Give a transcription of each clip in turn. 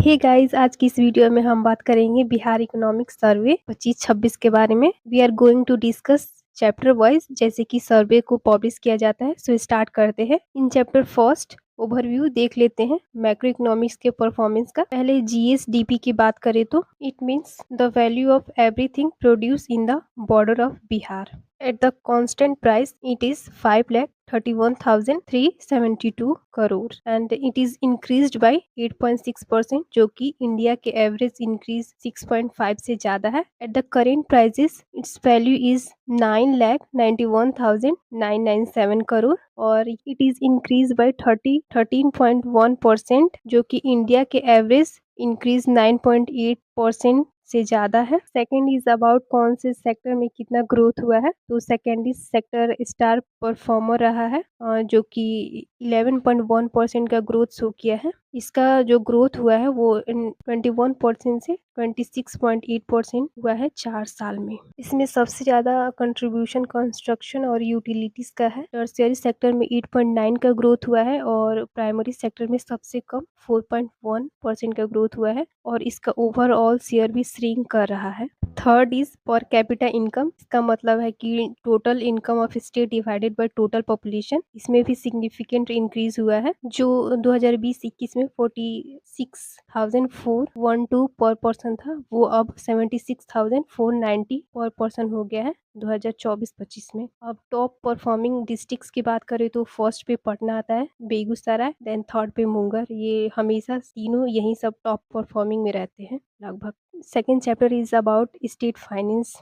Hey guys, आज की इस वीडियो में हम बात करेंगे बिहार इकोनॉमिक सर्वे 25-26 के बारे में। We are going to discuss chapter wise जैसे कि सर्वे को पब्लिश किया जाता है। सो स्टार्ट करते हैं। इन चैप्टर फर्स्ट ओवरव्यू देख लेते हैं मैक्रो इकोनॉमिक्स के परफॉर्मेंस का। पहले जीएसडीपी की बात करें तो it means the value of everything produce in the border of Bihar at the constant price. It is 5,31,372 crore and it is increased by 8.6%, जो कि इंडिया के एवरेज इंक्रीज 6.5 से ज्यादा है। At the current prices it's value is 9,91,997 crore और it is increase by 13.1%, जो कि India के एवरेज इंक्रीज 9.8% से ज्यादा है। सेकेंड इज अबाउट कौन से सेक्टर में कितना ग्रोथ हुआ है, तो सेकेंडरी सेक्टर स्टार परफॉर्मर रहा है जो कि 11.1% का ग्रोथ शो किया है। इसका जो ग्रोथ हुआ है वो 21% से 26.8% हुआ है 4 साल में। इसमें सबसे ज्यादा कंट्रीब्यूशन कंस्ट्रक्शन और यूटिलिटीज का है। टर्शियरी सेक्टर में 8.9 का ग्रोथ हुआ है और प्राइमरी सेक्टर में सबसे कम 4.1% का ग्रोथ हुआ है और इसका ओवरऑल शेयर भी श्रिंक कर रहा है। Third is per capita income. इसका मतलब है कि total income of state divided by total population, इसमें भी सिग्निफिकेंट इंक्रीज हुआ है। जो 2020-21 में 46,412 पर पर्सन था, वो अब 76,490 पर पर्सन हो गया है 2024-25 में। अब टॉप परफॉर्मिंग डिस्ट्रिक्ट्स की बात करें तो फर्स्ट पे पटना आता है, बेगूसराय, देन थर्ड पे मुंगेर। ये हमेशा तीनों यही सब टॉप परफॉर्मिंग में रहते हैं लगभग। Second chapter is about state finance.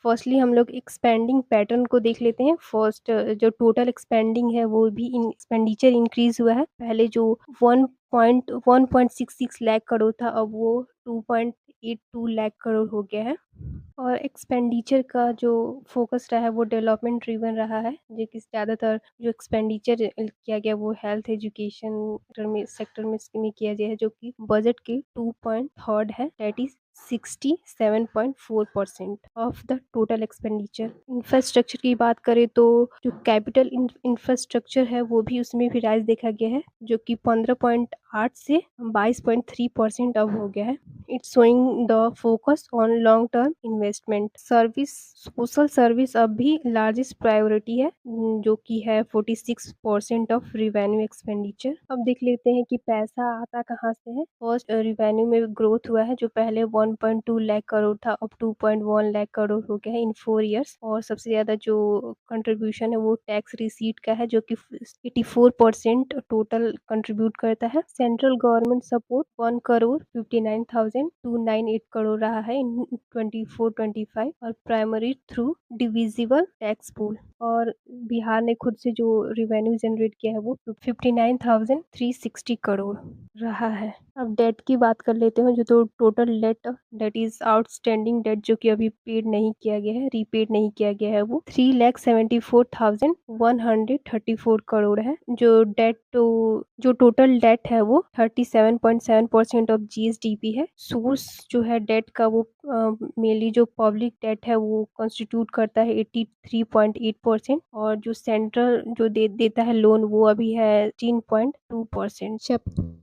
Firstly हम लोग एक्सपेंडिंग पैटर्न को देख लेते हैं। फर्स्ट जो टोटल एक्सपेंडिंग है वो भी एक्सपेंडिचर इंक्रीज हुआ है। पहले जो 1.66 लाख करोड़ था, अब वो 2.82 लाख करोड़ हो गया है। और एक्सपेंडिचर का जो फोकस रहा है वो डेवलपमेंट ड्रिवन रहा है, जो कि ज़्यादातर जो एक्सपेंडिचर किया गया वो हेल्थ एजुकेशन सेक्टर में किया गया है, जो कि बजट के 2.3 है, that is 67.4% of the total expenditure. Infrastructure की बात करें तो जो कैपिटल इंफ्रास्ट्रक्चर है वो भी उसमें भी राइज देखा गया है, जो कि 15.8 से 22.3% अब हो गया है। It's showing the focus on long term investment. Service, social service अब भी लार्जेस्ट प्रायोरिटी है, जो कि है 46% ऑफ रिवेन्यू एक्सपेंडिचर। अब देख लेते हैं कि पैसा आता कहाँ से है। फर्स्ट रिवेन्यू में ग्रोथ हुआ है, जो पहले 1.2 लाख करोड़ था, अब 2.1 लाख करोड़ हो गया है इन 4 इयर्स। और सबसे ज्यादा जो कंट्रीब्यूशन है वो टैक्स रिसीट का है, जो कि 84% टोटल कंट्रीब्यूट करता है। सेंट्रल गवर्नमेंट सपोर्ट 1,59,298 करोड़ रहा है इन 24-25 और primary through divisible tax pool. और बिहार ने खुद से जो रिवेन्यू जनरेट किया है वो 59,360 करोड़ रहा है। अब डेट की बात कर लेते हैं। जो तो total date is outstanding date, जो कि अभी पेड नहीं किया गया है, रीपेड नहीं किया गया है, वो 3,74,134 करोड़ है। जो डेट जो टोटल डेट है वो 37.7% ऑफ जीएसडीपी है। सोर्स जो है डेट का वो मेनली जो पब्लिक डेट है वो कंस्टिट्यूट करता है 83.8% और जो सेंट्रल जो देता है लोन वो अभी है 18.2%।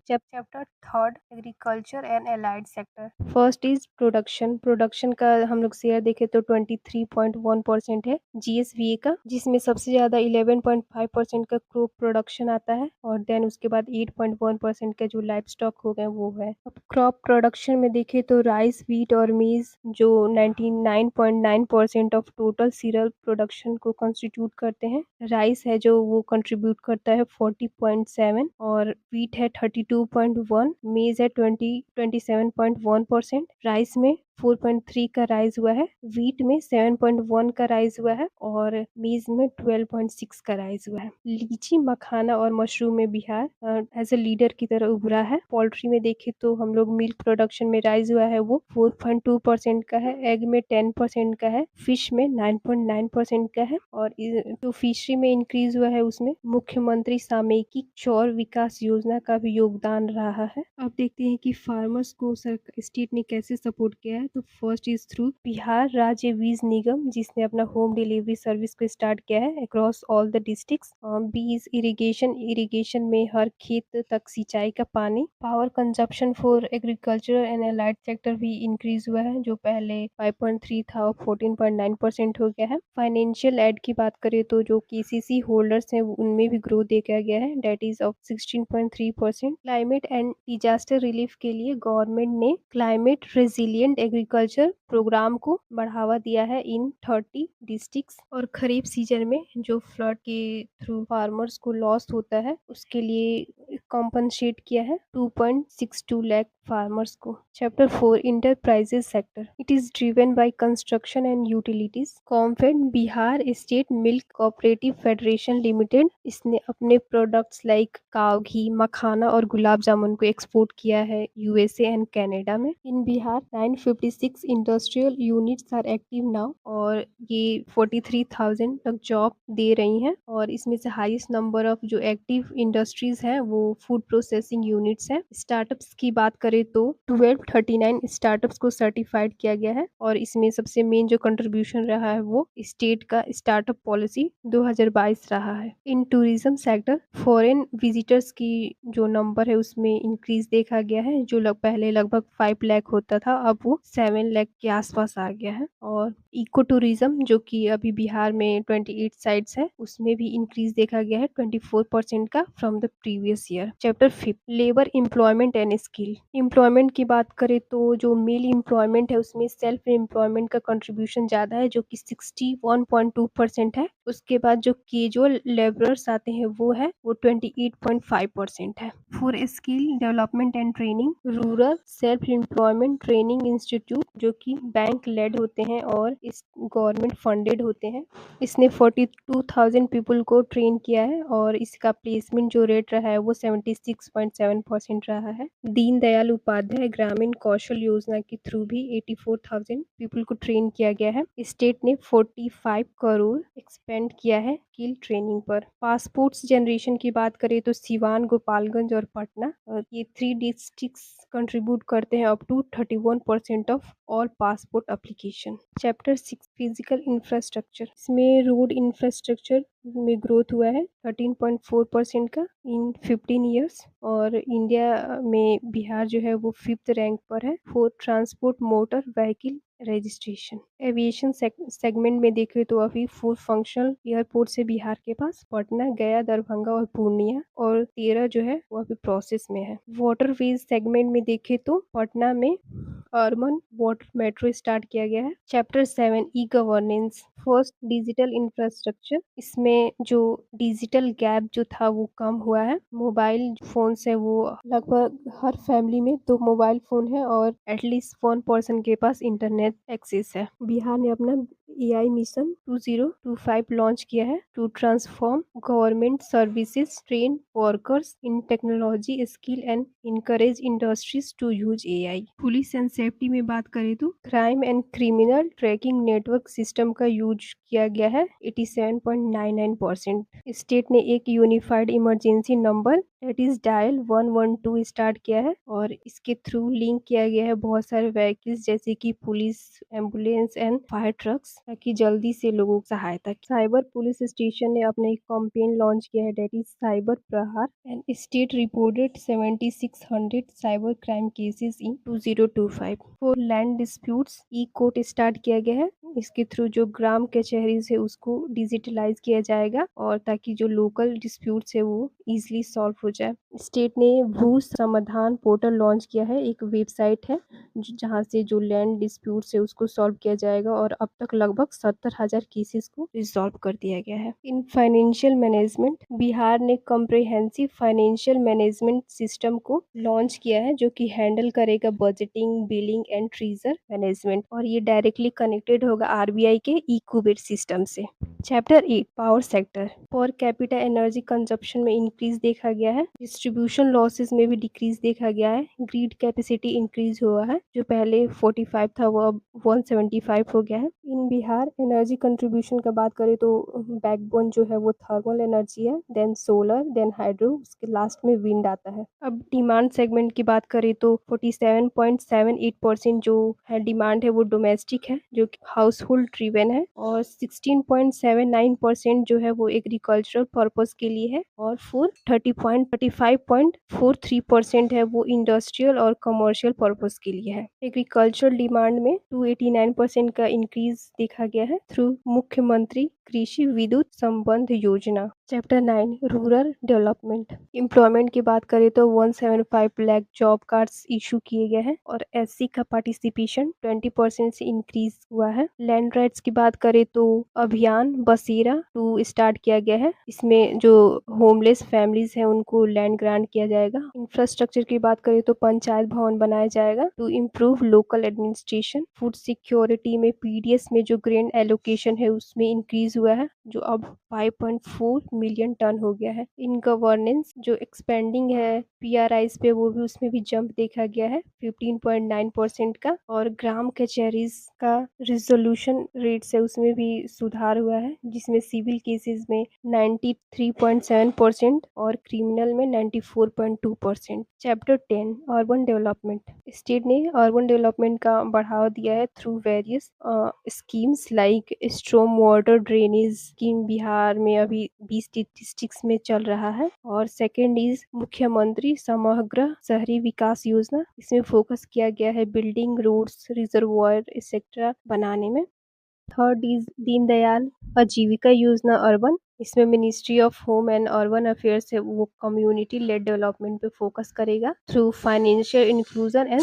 Chapter third agriculture and allied sector. First is production. Production का हम लोग शेयर देखें तो 23.1% है जीएसवीए का, जिसमें सबसे ज्यादा 11.5% का क्रॉप प्रोडक्शन आता है और देन उसके बाद 8.1% का जो लाइफ स्टॉक हो गए वो है। अब क्रॉप प्रोडक्शन में देखें तो राइस, व्हीट और मीज जो 99.9% ऑफ टोटल सीरियल प्रोडक्शन को कंस्टिट्यूट करते हैं। राइस है जो वो कंट्रीब्यूट करता है 40.7 और व्हीट है 32.1, मेज है 27.1%। राइस में 4.3 का राइज हुआ है, व्हीट में 7.1 का राइज हुआ है और मेज में 12.6 का राइज हुआ है। लीची, मखाना और मशरूम में बिहार एज ए लीडर की तरह उभरा है। पोल्ट्री में देखें तो हम लोग मिल्क प्रोडक्शन में राइज हुआ है वो 4.2% का है, एग में 10% का है, फिश में 9.9% का है और जो फिशरी में इंक्रीज हुआ है उसमें मुख्यमंत्री सामयिक चौर विकास योजना का भी योगदान रहा है। अब देखते हैं कि फार्मर्स को स्टेट ने कैसे सपोर्ट किया है। है। तो फर्स्ट इज थ्रू बिहार राज्य वीज निगम, जिसने अपना होम डिलीवरी सर्विस को स्टार्ट किया है across all the districts. B is irrigation, irrigation में हर खेत तक सिंचाई का पानी। Power consumption for agriculture and allied sector भी इंक्रीज हुआ है, जो पहले 5.3 था और 14.9% हो गया है। फाइनेंशियल एड की बात करें तो जो केसीसी होल्डर्स हैं उनमें भी ग्रोथ देखा गया है, that is of 16.3%। Climate and disaster relief के लिए गवर्नमेंट ने क्लाइमेट रेजिलिएंट एग्रीकल्चर प्रोग्राम को बढ़ावा दिया है इन 30 डिस्ट्रिक्ट्स। और खरीफ सीजन में जो फ्लड के थ्रू फार्मर्स को लॉस होता है उसके लिए कॉम्पनसेट किया है 2.62 लाख फार्मर्स को। Chapter 4 enterprises sector, it is driven by construction and utilities. COMFED Bihar state milk cooperative federation limited, इसने अपने प्रोडक्ट्स लाइक काव घी, मखाना और गुलाब जामुन को एक्सपोर्ट किया है यूएसए एंड कनाडा में। In Bihar 956 industrial units are active now, और ये 43,000 तक जॉब दे रही हैं। और इसमें से हाईएस्ट नंबर ऑफ जो एक्टिव इंडस्ट्रीज हैं वो फूड प्रोसेसिंग यूनिट्स हैं। स्टार्टअप्स की बात करें तो 1239 स्टार्टअप्स को सर्टिफाइड किया गया है, और इसमें सबसे मेन जो कंट्रीब्यूशन रहा है वो स्टेट का स्टार्टअप पॉलिसी 2022 रहा है। इन टूरिज्म सेक्टर फॉरेन विजिटर्स की जो नंबर है उसमें इंक्रीज देखा गया है, जो पहले लगभग 5 लाख होता था, अब वो 7 लाख के आसपास आ गया है। और इको टूरिज्म जो कि अभी बिहार में 28 साइट्स है उसमें भी इंक्रीज देखा गया है 24% का from the previous year. Chapter 5 labour employment and skill. Employment की बात करें तो जो मेल एम्प्लॉयमेंट है उसमें सेल्फ एम्प्लॉयमेंट का कंट्रीब्यूशन ज्यादा है, जो कि 61.2% है। उसके बाद जो कैजुअल लेबरर्स आते हैं वो 28.5% है। For skill development and training, rural self employment training institute जो कि बैंक लेड होते हैं और इस गवर्नमेंट फंडेड होते हैं, इसने 42,000 पीपल को ट्रेन किया है, और इसका प्लेसमेंट जो रेट रहा है वो 76.7% रहा है। दीनदयाल उपाध्याय ग्रामीण कौशल योजना के थ्रू भी 84,000 पीपल को ट्रेन किया गया है। स्टेट ने 45 करोड़ एक्सपेंड किया है स्किल ट्रेनिंग पर। पासपोर्ट्स जनरेशन की बात करें तो सिवान, गोपालगंज और पटना, ये 3 डिस्ट्रिक्ट्स कंट्रीब्यूट करते हैं up to 31% of all passport application. Chapter 6 physical infrastructure, इसमें रोड इंफ्रास्ट्रक्चर में ग्रोथ हुआ है 13.4% का इन 15 ईयर्स, और इंडिया में बिहार जो है वो 5th रैंक पर है for transport motor vehicle registration. Aviation segment में देखें तो अभी 4 फंक्शनल एयरपोर्ट से बिहार के पास, पटना, गया, दरभंगा और पूर्णिया, और 13 जो है वो अभी प्रोसेस में है। वाटरवेज सेगमेंट में देखें तो पटना में अर्बन वाटर मेट्रो स्टार्ट किया गया है। Chapter 7 e governance. First digital infrastructure, इसमें जो डिजिटल गैप जो था वो कम हुआ है। मोबाइल फोन से वो लगभग हर फैमिली में 2 मोबाइल फोन है और एटलीस्ट 1 पर्सन के पास इंटरनेट एक्सेस है। बिहार ने अपना एआई मिशन 2025 लॉन्च किया है to transform government services, train workers in technology skill and encourage industries to use AI. Police and safety में बात करें तो crime and criminal tracking network system का यूज किया गया है 87.99%। स्टेट ने एक unified emergency number that is dial 112 start किया है, और इसके थ्रू लिंक किया गया है बहुत सारे व्हीकल्स जैसे कि police, ambulance and fire trucks, ताकि जल्दी से लोगों को सहायता। साइबर पुलिस स्टेशन ने अपना एक कैंपेन लॉन्च किया है दैट इज साइबर प्रहार, and state reported 7600 cyber crime cases in 2025। For land disputes E court start किया गया है, इसके थ्रू जो ग्राम कचहरी है उसको डिजिटलाइज किया जाएगा, और ताकि जो लोकल डिस्प्यूट्स है वो इजीली सॉल्व हो जाए। स्टेट ने भू समाधान पोर्टल लॉन्च किया है, एक वेबसाइट है जहाँ से जो लैंड डिस्प्यूट्स है उसको सॉल्व किया जाएगा, और अब तक लगभग 70,000 केसेस को रिजॉल्व कर दिया गया है। इन फाइनेंशियल मैनेजमेंट, बिहार ने कॉम्प्रिहेंसिव फाइनेंशियल मैनेजमेंट सिस्टम को लॉन्च किया है जो कि हैंडल करेगा budgeting, billing and treasure management, और ये डायरेक्टली कनेक्टेड होगा आरबीआई के ई कुबेर सिस्टम से। Chapter 8 power sector. Per capita energy consumption में इंक्रीज देखा गया है। डिस्ट्रीब्यूशन लॉसेस में भी डिक्रीज देखा गया है। ग्रिड कैपेसिटी इंक्रीज हुआ है, जो पहले 45 था वो अब 175 हो गया है। इन बिहार एनर्जी कंट्रीब्यूशन का बात करें तो बैकबोन जो है वो थर्मल एनर्जी है, देन सोलर, देन हाइड्रो, उसके लास्ट में विंड आता है। अब डिमांड सेगमेंट की बात करें तो 47.78% जो है डिमांड है वो डोमेस्टिक है, जो कि हाउस होल्ड ड्रिवन है, और 16.79% जो है वो एग्रीकल्चरल पर्पस के लिए है, और 35.43% है वो इंडस्ट्रियल और कमर्शियल पर्पस के लिए है। एग्रीकल्चरल डिमांड में 289% का इंक्रीज देखा गया है थ्रू मुख्यमंत्री कृषि विद्युत संबंध योजना। Chapter 9 rural development. एम्प्लॉयमेंट की बात करें तो 175 लाख जॉब कार्ड्स इशू किए गए हैं, और एससी का पार्टिसिपेशन 20% से इंक्रीज हुआ है। लैंड राइट्स की बात करें तो अभियान बसेरा 2 स्टार्ट किया गया है। इसमें जो होमलेस फैमिलीज हैं उनको लैंड ग्रांट किया जाएगा। इंफ्रास्ट्रक्चर की बात करें तो पंचायत भवन बनाया जाएगा to improve local administration. Food security में पीडीएस में जो ग्रेन एलोकेशन है उसमें इंक्रीज हुआ है, जो अब 5.4 मिलियन टन हो गया है। इन गवर्नेंस जो एक्सपेंडिंग है पीआरआईज पे वो भी उसमें भी जंप देखा गया है 15.9% का, और ग्राम कचहरीज का रिजोल्यूशन रेट से उसमें भी सुधार हुआ है, जिसमें सिविल केसेस में 93.7% और क्रिमिनल में 94.2%। Chapter 10 urban development. स्टेट ने अर्बन डेवलपमेंट का बढ़ावा दिया है through various schemes like storm water drainage scheme Bihar में अभी 20 डिस्ट्रिक्ट्स में चल रहा है, और सेकेंड इज मुख्यमंत्री समग्र शहरी विकास योजना। इसमें फोकस किया गया है बिल्डिंग रोड्स, रिजर्वायर एक्सेट्रा बनाने में। थर्ड इज दीनदयाल आजीविका योजना अर्बन। इसमें ministry of home and urban affairs है वो कम्युनिटी लेड डेवलपमेंट पे फोकस करेगा through financial inclusion and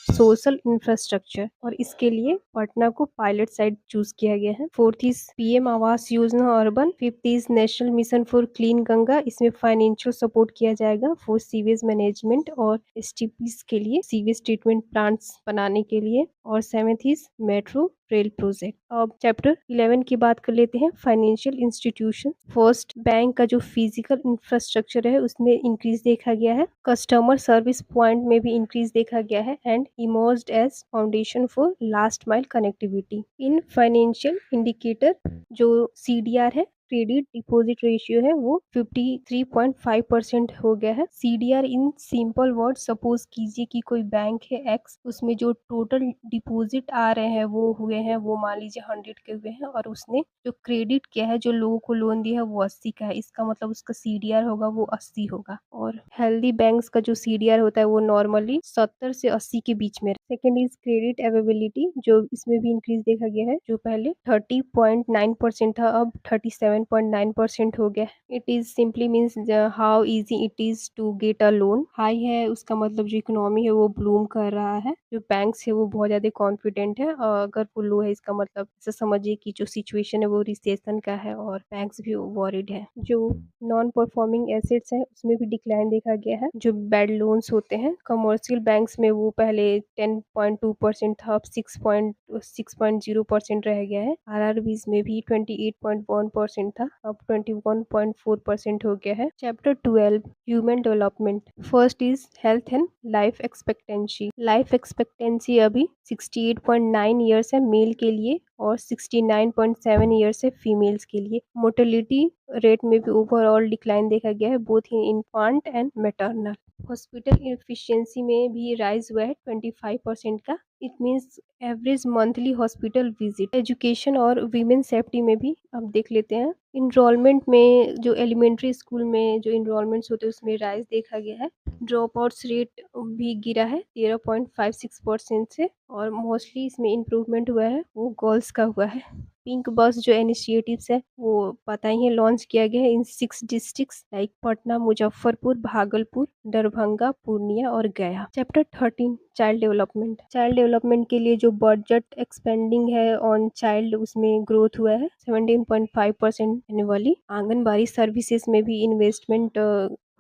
social infrastructure, और इसके लिए पटना को पायलट साइट चूज किया गया है। Fourth is PM Awas Yojana urban. Fifth is national mission for clean Ganga. इसमें फाइनेंशियल सपोर्ट किया जाएगा फॉर सीवेज मैनेजमेंट और एसटीपीज के लिए, सीवेज ट्रीटमेंट प्लांट्स बनाने के लिए। और seventh is metro rail project. अब चैप्टर 11 की बात कर लेते हैं फाइनेंशियल इंस्टीट्यूशन। फर्स्ट, बैंक का जो फिजिकल इंफ्रास्ट्रक्चर है उसमें इंक्रीज देखा गया है। कस्टमर सर्विस पॉइंट में भी इंक्रीज देखा गया है, and emerged as foundation for last mile connectivity. In financial indicator जो सीडीआर है, क्रेडिट डिपॉजिट रेशियो है, वो 53.5% हो गया है। CDR in simple word, suppose कीजिए कि कोई बैंक है एक्स, उसमें जो टोटल डिपॉजिट आ रहे हैं वो हुए हैं, वो मान लीजिए 100 के हुए हैं, और उसने जो क्रेडिट किया है, जो लोगों को लोन दिया है वो 80 का है, इसका मतलब उसका सीडीआर होगा वो 80 होगा। और हेल्दी बैंक्स का जो सीडीआर होता है वो नॉर्मली 70 से 80 के बीच में। सेकेंड इज क्रेडिट अवेलेबिलिटी, जो इसमें भी इंक्रीज देखा गया है, जो पहले 30.9% था अब 37.9% हो गया। It is simply means how easy it is to get a loan. High है उसका मतलब जो इकोनॉमी है वो ब्लूम कर रहा है, जो बैंक्स है वो बहुत ज्यादा कॉन्फिडेंट है, और अगर वो लो है इसका मतलब ऐसा समझिए कि जो सिचुएशन है वो रिसेशन का है, और बैंक्स भी वॉरिड है। जो नॉन परफॉर्मिंग एसेट्स है उसमें भी डिक्लाइन देखा गया है। जो बैड लोन्स होते हैं कमर्शियल बैंक्स में वो पहले 10.2% था, अब 6.0% रह गया है। आरआरबीज में भी 28.1% था, अब 21.4% हो गया है। Chapter 12 human development. First is health and life expectancy. Life expectancy अभी 68.9 ईयर्स है मेल के लिए, और 69.7 ईयर्स है फीमेल्स के लिए। मोर्टेलिटी रेट में भी ओवरऑल डिक्लाइन देखा गया है, both in infant and maternal. Hospital efficiency में भी राइज हुआ है 25% का। It means average monthly hospital visit. Education और वीमेन सेफ्टी में भी अब देख लेते हैं। इनरोलमेंट में जो एलिमेंट्री स्कूल में जो इनरोलमेंट्स होते हैं उसमें राइज देखा गया है। ड्रॉप आउट्स रेट भी गिरा है 13.56% से, और मोस्टली इसमें इम्प्रूवमेंट हुआ है वो गर्ल्स का हुआ है। पिंक बस जो इनिशिएटिव्स है वो पता ही है लॉन्च किया गया है इन 6 डिस्ट्रिक्ट्स लाइक पटना, मुजफ्फरपुर, भागलपुर, दरभंगा, पूर्णिया और गया। Chapter 13 child development. Child development के लिए जो बजट एक्सपेंडिंग है ऑन चाइल्ड उसमें ग्रोथ हुआ है 17.5% एनुअली। आंगनबाड़ी सर्विसेज में भी इन्वेस्टमेंट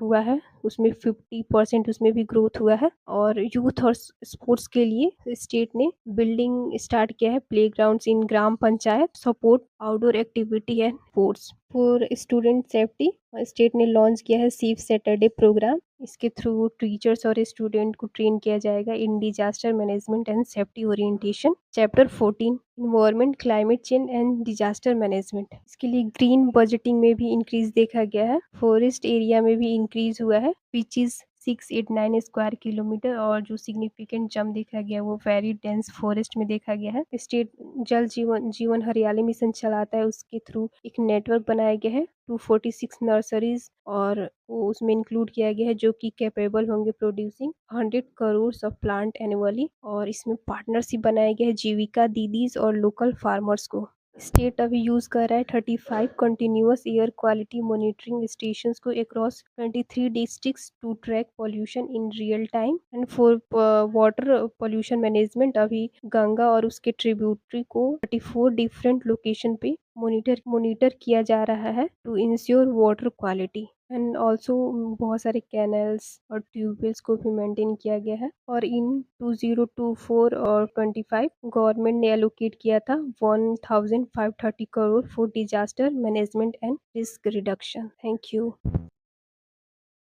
हुआ है उसमें 50% उसमें भी ग्रोथ हुआ है। और यूथ और स्पोर्ट्स के लिए स्टेट ने बिल्डिंग स्टार्ट किया है playgrounds in gram panchayat, support outdoor activity and sports. For student safety state ने लॉन्च किया है सेफ सैटरडे प्रोग्राम। इसके थ्रू टीचर्स और स्टूडेंट को ट्रेन किया जाएगा in disaster management and safety orientation. Chapter 14 environment, climate change and disaster management. इसके लिए ग्रीन बजटिंग में भी इंक्रीज देखा गया है। फॉरेस्ट एरिया में भी इंक्रीज हुआ है विच इज 689 स्क्वायर किलोमीटर। और जो सिग्निफिकेंट जम देखा गया वो वेरी डेंस फॉरेस्ट में देखा गया है। स्टेट जल जीवन जीवन हरियाली मिशन चलाता है, उसके थ्रू एक नेटवर्क बनाया गया है 246 नर्सरीज, और वो उसमें इंक्लूड किया गया है जो कि कैपेबल होंगे producing 100 crore of plant annually. और इसमें पार्टनरशिप बनाया गया है जीविका दीदीज और लोकल फार्मर्स को। स्टेट अभी यूज कर रहा है 35 continuous air quality monitoring stations को across 23 districts to track pollution in real time. And for water pollution management अभी गंगा और उसके ट्रिब्यूटरी को 34 डिफरेंट लोकेशन पे मॉनिटर किया जा रहा है to ensure water quality. And also बहुत सारे कैनल्स और ट्यूबवेल्स को भी मेंटेन किया गया है। और इन 2024 और 25 गवर्नमेंट ने एलोकेट किया था 1530 crore for disaster management and risk reduction. Thank you.